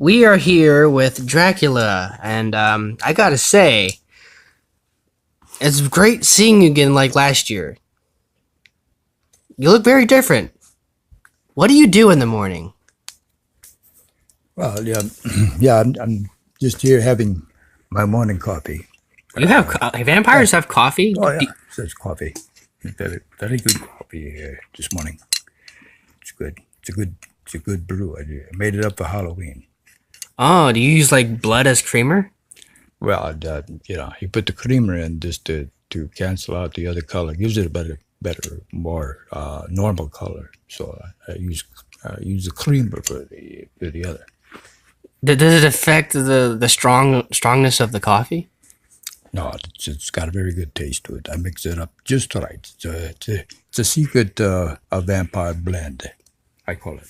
We are here with Dracula, and I gotta say, it's great seeing you again like last year. You look very different. What do you do in the morning? Well, yeah, yeah. I'm just here having my morning coffee. You have vampires have coffee? Oh yeah, such coffee. Very, very good coffee this morning. It's good. It's a good brew. I made it up for Halloween. Oh, do you use like blood as creamer? Well, you put the creamer in just to cancel out the other color. Gives it a better, more normal color. So I use the creamer for the other. Does it affect the strongness of the coffee? No, it's got a very good taste to it. I mix it up just right. It's a secret a vampire blend, I call it.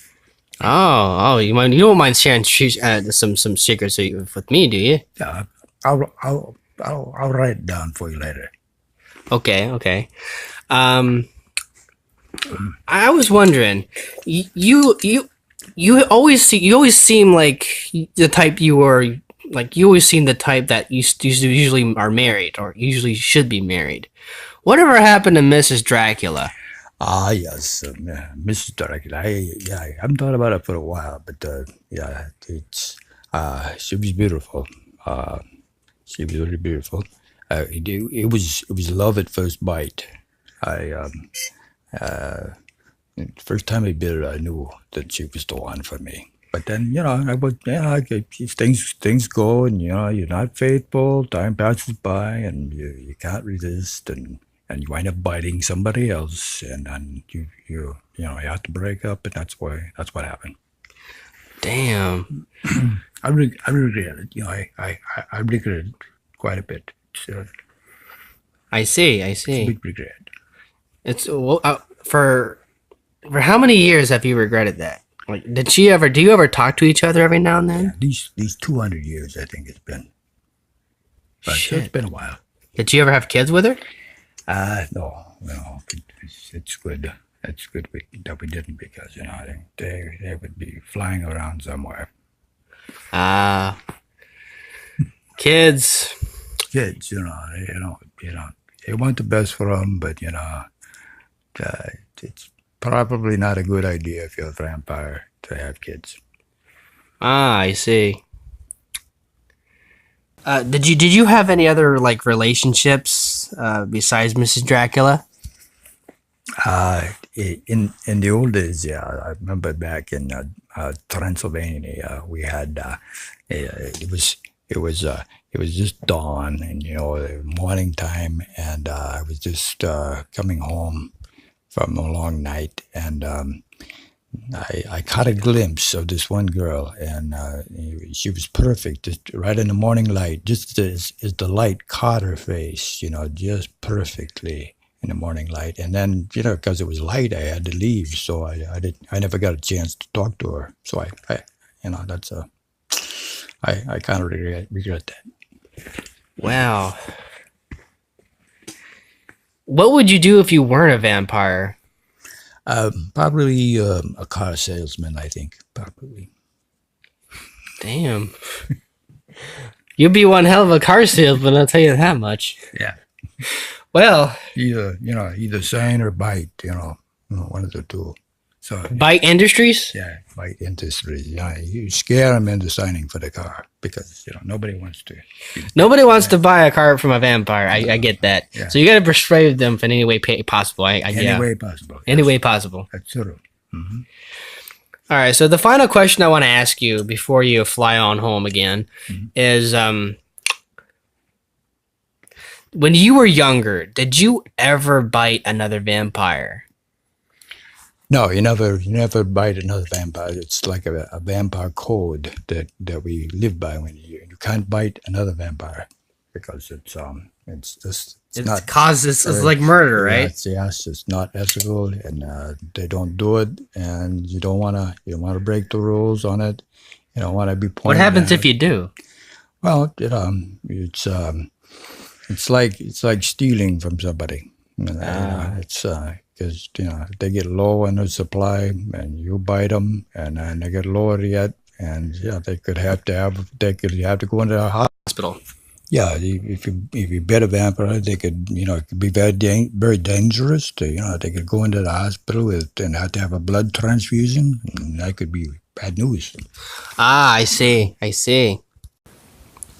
You don't mind sharing some secrets with me, do you? Yeah, I'll write it down for you later. Okay. Um, I was wondering, you always seem like the type you were like you always seem the type that usually are married or usually should be married. Whatever happened to Mrs. Dracula? Ah, yes, Mrs. Dracula. I haven't thought about it for a while, but yeah, it's she was beautiful. She was really beautiful. It was love at first bite. I First time I bit her, I knew that she was the one for me. But then, if things go and you're not faithful, time passes by and you can't resist and you wind up biting somebody else and then you have to break up and that's what happened. Damn. I regret it. I regret it quite a bit. I see. It's a big regret. It's well, for how many years have you regretted that? Like, do you ever talk to each other every now and then? Yeah, these 200 years, I think it's been. But Shit. it's been a while. Did you ever have kids with her? No. It's good. It's good that we didn't because I think they would be flying around somewhere. Ah, kids. Kids, they want the best for them, but it's probably not a good idea if you're a vampire to have kids. Ah, I see. Did you have any other like relationships besides Mrs. Dracula? In the old days, yeah, I remember back in Transylvania, we had it was just dawn and morning time, and I was just coming home from a long night, and I caught a glimpse of this one girl, and she was perfect, just right in the morning light, just as the light caught her face, just perfectly in the morning light. And then, because it was light, I had to leave, so I never got a chance to talk to her. So I kind of regret that. Wow. What would you do if you weren't a vampire? Probably a car salesman, I think. Probably. Damn. You'd be one hell of a car salesman, I'll tell you that much. Yeah. Well, either sign or bite, one of the two. So Bite Industries? yeah, bite industry. Yeah, you scare them into signing for the car because nobody wants to. Nobody wants to buy a car from a vampire. I get that. Yeah. So you got to persuade them in any way possible. Any way possible. Any Yes, way possible. that's true. Mm-hmm. All right. So the final question I want to ask you before you fly on home again is, when you were younger, did you ever bite another vampire? No, you never bite another vampire. It's like a vampire code that we live by. When you can't bite another vampire because it's just it's not It's like murder, right? Yes, it's not ethical, and they don't do it, and you don't wanna break the rules on it. You don't want to be pointed. What happens at. if you do? Well, it's like stealing from somebody. It's because if they get low on the supply and you bite them, and then they get lower yet, and yeah, they could have to go into the Hospital. yeah, if you bit a vampire, they could, it could be very dangerous. They could go into the hospital and have to have a blood transfusion, and that could be bad news. Ah, I see. I see.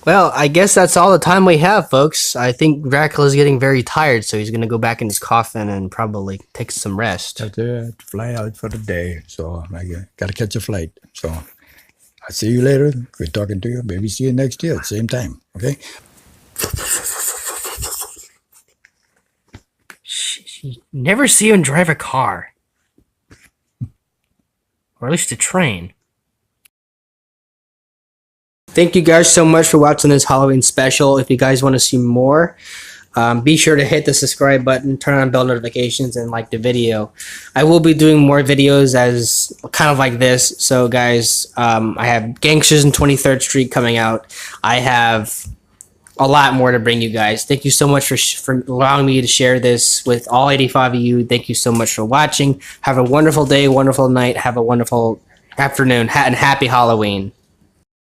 Well, I guess that's all the time we have, folks. I think Dracula's getting very tired, so he's gonna go back in his coffin and probably take some rest. Have to fly out for the day, so I got to catch a flight. So I'll see you later. Good talking to you. Maybe see you next year at the same time. Okay. You never see him drive a car. Or at least a train. Thank you guys so much for watching this Halloween special. If you guys want to see more, be sure to hit the subscribe button, turn on bell notifications, and like the video. I will be doing more videos as kind of like this. So guys, I have Gangsters in 23rd Street coming out. I have a lot more to bring you guys. Thank you so much for allowing me to share this with all 85 of you. Thank you so much for watching. Have a wonderful day, wonderful night. Have a wonderful afternoon, and happy Halloween.